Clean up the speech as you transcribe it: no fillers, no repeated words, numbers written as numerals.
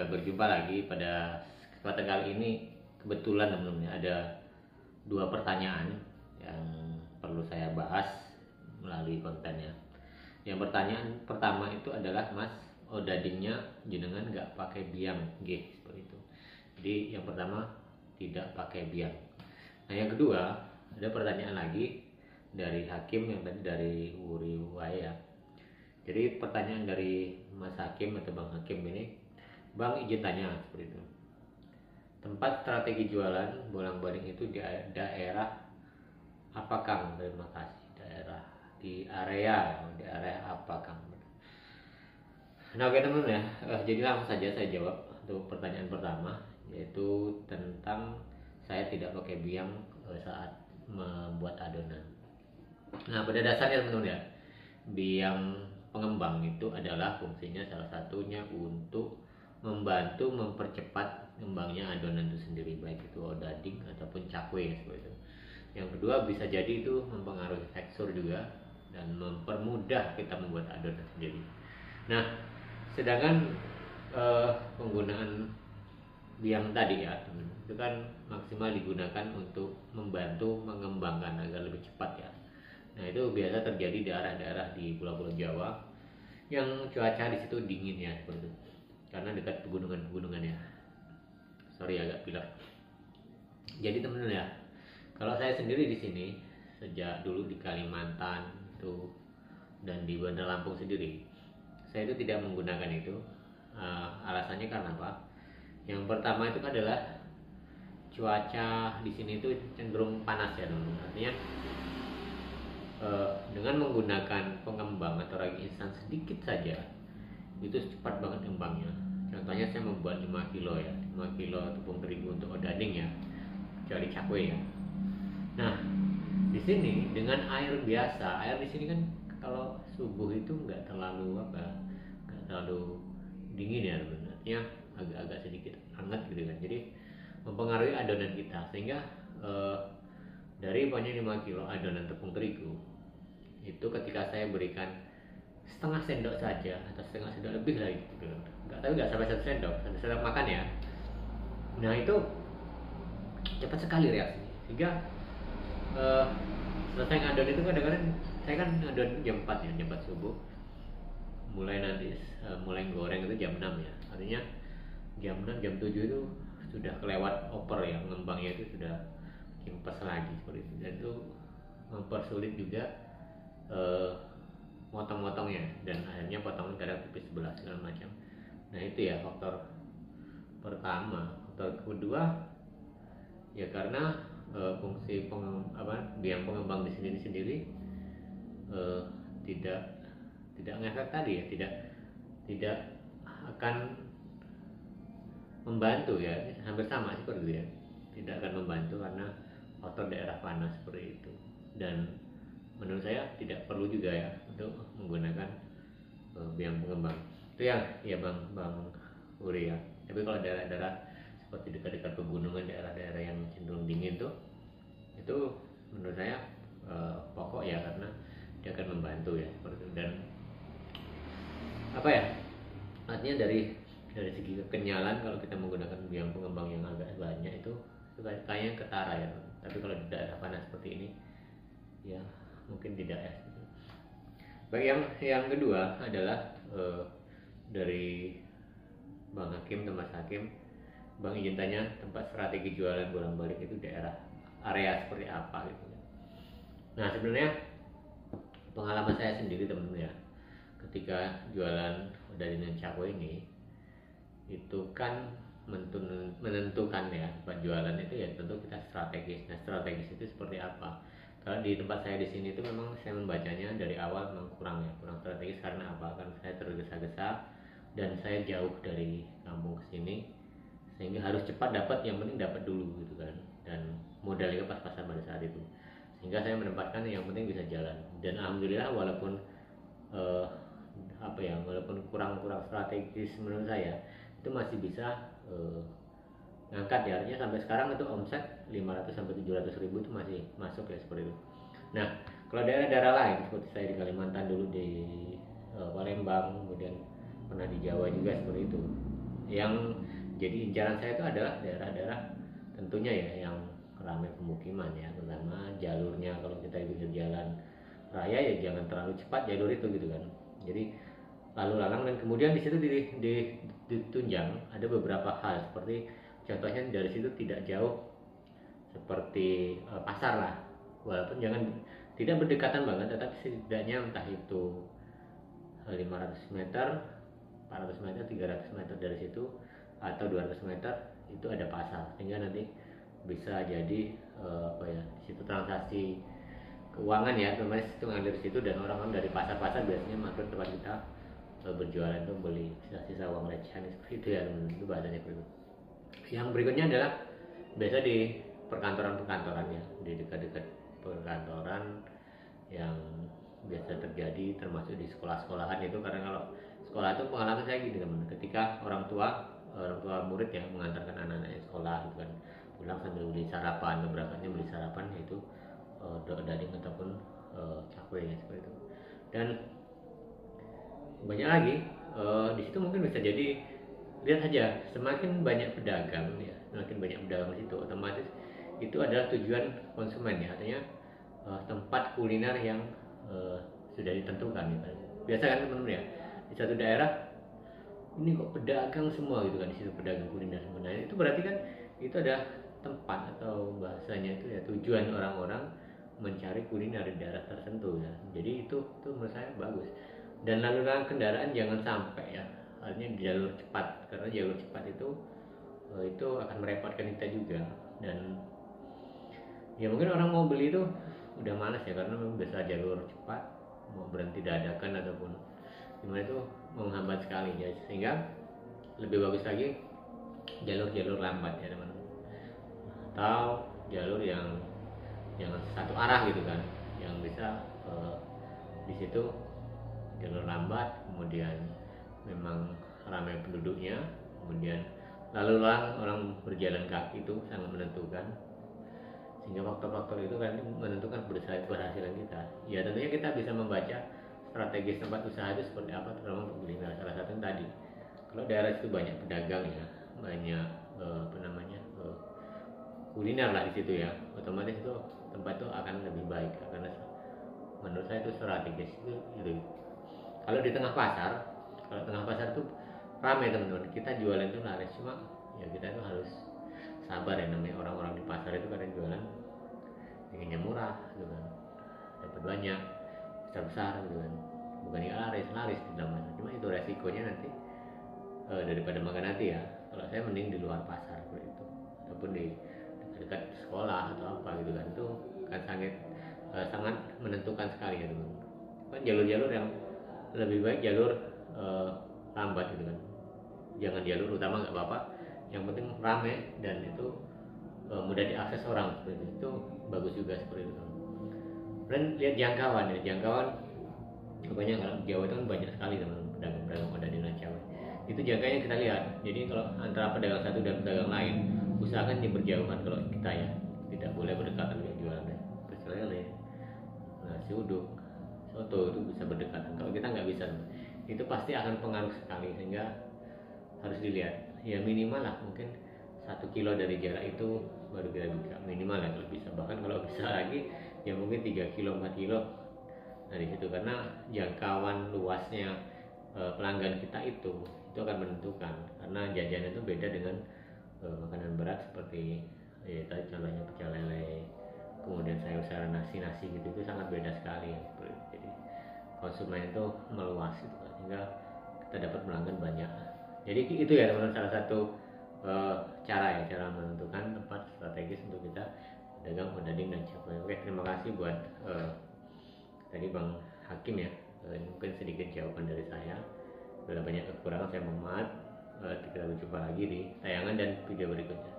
berjumpa lagi pada kesempatan kali ini. Kebetulan teman-teman ada dua pertanyaan yang perlu saya bahas melalui kontennya. Yang pertanyaan pertama itu adalah, Mas, odadingnya jenengan nggak pakai biang, seperti itu. Jadi yang pertama tidak pakai biang. Nah yang kedua ada pertanyaan lagi dari Hakim yang tadi dari Wuriwaya. Jadi pertanyaan dari Mas Hakim atau Bang Hakim ini, Bang izin tanya seperti itu. Tempat strategi jualan bolak-balik itu di daerah apa, Kang? Terima kasih. Daerah di area apa, Kang? Nah oke teman-teman ya, jadi langsung saja saya jawab untuk pertanyaan pertama, yaitu tentang saya tidak pakai biang saat membuat adonan. Nah pada dasarnya teman-teman ya, biang pengembang itu adalah fungsinya salah satunya untuk membantu mempercepat kembangnya adonan itu sendiri, baik itu odading ataupun cakwe seperti itu. Yang kedua bisa jadi itu mempengaruhi tekstur juga dan mempermudah kita membuat adonan sendiri. Nah sedangkan penggunaan biang tadi ya itu kan maksimal digunakan untuk membantu mengembangkan agar lebih cepat ya. Nah itu biasa terjadi di daerah-daerah di pulau-pulau Jawa yang cuaca di situ dingin ya seperti itu, karena dekat pegunungan ya. Sorry agak pilek. Jadi teman-teman ya, kalau saya sendiri di sini sejak dulu di Kalimantan itu dan di Bandar Lampung sendiri, saya itu tidak menggunakan itu. Alasannya karena apa? Yang pertama itu adalah cuaca di sini itu cenderung panas ya teman-teman. Artinya dengan menggunakan pengembang atau ragi instan sedikit saja itu cepat banget kembangnya. Contohnya saya membuat 5 kilo ya, 5 kilo tepung terigu untuk odading ya, kecuali cakwe ya. Nah di sini dengan air biasa, air di sini kan kalau subuh itu nggak terlalu dingin ya sebenarnya, agak-agak sedikit hangat gitu kan, jadi mempengaruhi adonan kita, sehingga dari pokoknya 5 kilo adonan tepung terigu itu ketika saya berikan setengah sendok saja atau setengah sendok lebih lagi gitu, nggak sampai 1 sendok makan ya. Nah itu cepat sekali reaksinya, sehingga selesai ngadon itu kadang-kadang saya kan ngadon jam 4 ya, jam 4 subuh, mulai goreng itu jam 6 ya, artinya jam 6 jam 7 itu sudah kelewat oper ya, ngembangnya itu sudah kimpes lagi seperti itu, dan itu mempersulit juga motong-motongnya, dan akhirnya potongnya kadang tipis sebelah segala macam. Nah itu ya faktor pertama. Faktor kedua ya karena fungsi biang pengembang di sendiri tidak ngefek tadi ya, tidak akan membantu ya, hampir sama seperti itu ya, tidak akan membantu karena faktor daerah panas seperti itu. Dan menurut saya tidak perlu juga ya untuk menggunakan biang pengembang itu ya bang Uri ya. Tapi kalau daerah-daerah seperti dekat-dekat pegunungan, daerah-daerah yang cenderung dingin tuh, itu menurut saya pokok ya, karena dia akan membantu ya seperti itu. Dan apa ya, artinya dari segi kekenyalan kalau kita menggunakan biang pengembang yang agak banyak itu kayaknya ketara ya. Tapi kalau di daerah panas seperti ini ya mungkin tidak ya. Baik, yang kedua adalah dari Bang Hakim ke Mas Hakim, Bang izin tanya, tempat strategi jualan bolak-balik itu daerah area seperti apa gitu ya. Nah sebenarnya pengalaman saya sendiri teman-teman ya, ketika jualan odading dan cakwe ini itu kan menentukan ya tempat jualan itu ya tentu kita strategis. Nah strategis itu seperti apa? Kalau di tempat saya di sini itu memang saya membacanya dari awal memang kurang strategis. Karena apa? Karena saya tergesa-gesa dan saya jauh dari kampung ke sini, sehingga harus cepat dapat, yang penting dapat dulu gitu kan, dan modalnya pas-pasan pada saat itu, sehingga saya menempatkan yang penting bisa jalan. Dan alhamdulillah walaupun walaupun kurang strategis menurut saya, itu masih bisa ngangkat ya, artinya sampai sekarang itu omset 500 sampai 700 ribu itu masih masuk ya seperti itu. Nah kalau daerah-daerah lain seperti saya di Kalimantan dulu, di Palembang, kemudian pernah di Jawa juga seperti itu, Yang jadi incaran saya itu adalah daerah-daerah tentunya ya yang ramai pemukiman ya, terutama jalurnya. Kalau kita pikir jalan raya ya jangan terlalu cepat jalur itu gitu kan. Jadi lalu lalang, dan kemudian di situ ditunjang ada beberapa hal, seperti contohnya dari situ tidak jauh seperti pasar lah, walaupun jangan tidak berdekatan banget, tetapi setidaknya entah itu 500 meter, 400 meter, 300 meter dari situ atau 200 meter itu ada pasar, sehingga nanti bisa jadi apa ya, di situ transaksi keuangan ya, teman-teman itu ngalir di situ, dan orang-orang dari pasar-pasar biasanya mampir tempat kita berjualan itu, beli sisa-sisa uang recehan seperti itu ya teman-teman, itu bahasanya itu. Yang berikutnya adalah biasa di perkantoran-perkantoran ya, di dekat-dekat perkantoran yang biasa terjadi, termasuk di sekolah-sekolahan itu. Karena kalau sekolah itu pengalaman saya gitu teman, ketika orang tua murid yang mengantarkan anak-anaknya sekolah gitu kan, pulang sambil beli sarapan, beberapa beli sarapan yaitu daging ataupun cakwe ya, seperti itu. Dan banyak lagi di situ mungkin bisa jadi, lihat saja semakin banyak pedagang ya, semakin banyak pedagang di situ, otomatis itu adalah tujuan konsumen ya, artinya tempat kuliner yang sudah ditentukan gitu kan. Biasa kan teman-teman ya, di satu daerah ini kok pedagang semua gitu kan, di situ pedagang kuliner sebenarnya, itu berarti kan itu ada tempat atau bahasanya itu ya tujuan orang-orang mencari kuliner di daerah tertentu ya. Jadi itu menurut saya bagus. Dan lalu lalang kendaraan jangan sampai ya, artinya di jalur cepat, karena jalur cepat itu akan merepotkan kita juga. Dan ya mungkin orang mau beli itu udah malas ya, karena memang biasa jalur cepat, mau berhenti dadakan ataupun gimana itu menghambat sekali ya, sehingga lebih bagus lagi jalur-jalur lambat ya teman-teman, atau jalur yang satu arah gitu kan, yang bisa di situ jalur lambat, kemudian memang ramai penduduknya, kemudian lalu lalang orang berjalan kaki itu sangat menentukan, sehingga faktor-faktor itu kan menentukan keberhasilan kita. Ya tentunya kita bisa membaca strategis tempat usaha itu seperti apa, terutama untuk kuliner. Salah satunya tadi, kalau daerah itu banyak pedagang ya, banyak kuliner lah di situ ya, otomatis itu tempat itu akan lebih baik, karena menurut saya itu strategis itu. Kalau di tengah pasar, itu ramai teman-teman, kita jualan itu laris, cuma ya kita itu harus sabar ya, namanya orang-orang di pasar itu kadang jualan inginnya murah gitu kan, dapat banyak besar-besar gitu kan, bukan ya laris di dalam pasar, cuma itu resikonya nanti daripada makan hati ya. Kalau saya mending di luar pasar seperti itu, ataupun di dekat sekolah atau apa gitu kan, itu kan sangat menentukan sekali ya teman. Kan jalur-jalur yang lebih baik jalur lambat gitu kan, jangan jalur utama nggak apa-apa, yang penting ramai dan itu mudah diakses orang, seperti itu bagus juga seperti itu. Dan lihat jangkauan ya, pokoknya kalau Jawa itu kan banyak sekali teman pedagang-pedagang pada di Jawa, itu jangkanya kita lihat. Jadi kalau antara pedagang satu dan pedagang lain, usahakan berjauhan. Kalau kita ya tidak boleh berdekatan dengan jualan pecel lele, nasi uduk, soto itu bisa berdekatan. Kalau kita nggak bisa, itu pasti akan pengaruh sekali, sehingga harus dilihat ya, minimal lah mungkin 1 kilo dari jarak itu baru kita bisa, minimal ya kalau bisa. Bahkan kalau bisa lagi ya mungkin 3 kilo 4 kilo dari situ, karena jangkauan luasnya pelanggan kita itu akan menentukan. Karena jajan itu beda dengan makanan berat seperti ya tadi contohnya pecel lele, kemudian sayur-sayuran, nasi gitu, itu sangat beda sekali ya. Jadi konsumen itu meluas gitu, sehingga kita dapat pelanggan banyak. Jadi itu ya teman-teman, salah satu cara menentukan tempat strategis untuk kita dagang odading dan cakwe. Oke, terima kasih buat tadi Bang Hakim ya. Mungkin sedikit jawaban dari saya. Bila banyak kekurangan saya mohon maaf. Kita berjumpa lagi di tayangan dan video berikutnya.